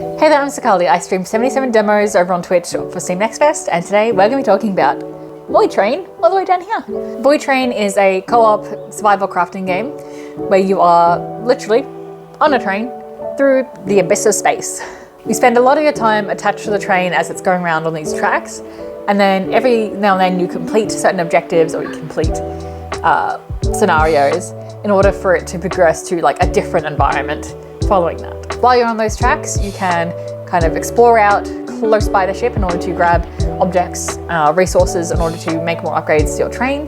Hey there, I'm Sakali. I stream 77 demos over on Twitch for Steam Next Fest, and today we're going to be talking about Voidtrain, all the way down here. Voidtrain is a co-op survival crafting game where you are literally on a train through the abyss of space. You spend a lot of your time attached to the train as it's going around on these tracks, and then every now and then you complete certain objectives or you complete scenarios in order for it to progress to like a different environment following that. While you're on those tracks, you can kind of explore out close by the ship in order to grab objects, resources in order to make more upgrades to your train.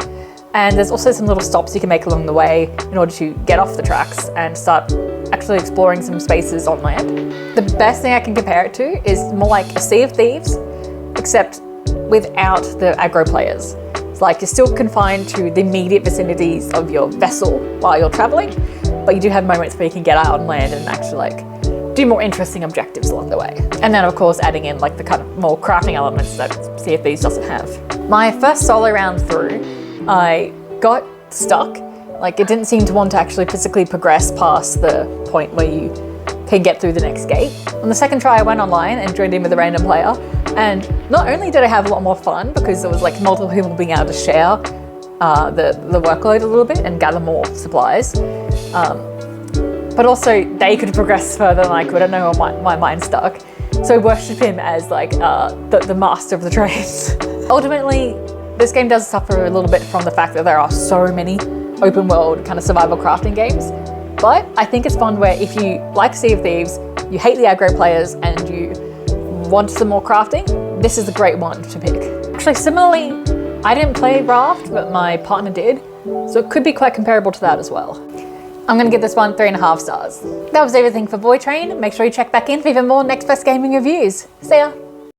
And there's also some little stops you can make along the way in order to get off the tracks and start actually exploring some spaces on land. The best thing I can compare it to is more like a Sea of Thieves, except without the aggro players. It's like you're still confined to the immediate vicinities of your vessel while you're traveling, but you do have moments where you can get out on land and actually like do more interesting objectives along the way. And then of course adding in like the kind of more crafting elements that Sea of Thieves doesn't have. My first solo round through, I got stuck. Like it didn't seem to want to actually physically progress past the point where you can get through the next gate. On the second try I went online and joined in with a random player, and not only did I have a lot more fun because there was like multiple people being able to share the workload a little bit and gather more supplies, but also they could progress further than I could. I know my mind stuck. So I worship him as like the master of the trains. Ultimately, this game does suffer a little bit from the fact that there are so many open world kind of survival crafting games. But I think it's fun where if you like Sea of Thieves, you hate the aggro players and you want some more crafting, this is a great one to pick. Actually, similarly, I didn't play Raft, but my partner did, so it could be quite comparable to that as well. I'm gonna give this one 3.5 stars. That was everything for Voidtrain. Make sure you check back in for even more Next Best Gaming reviews. See ya!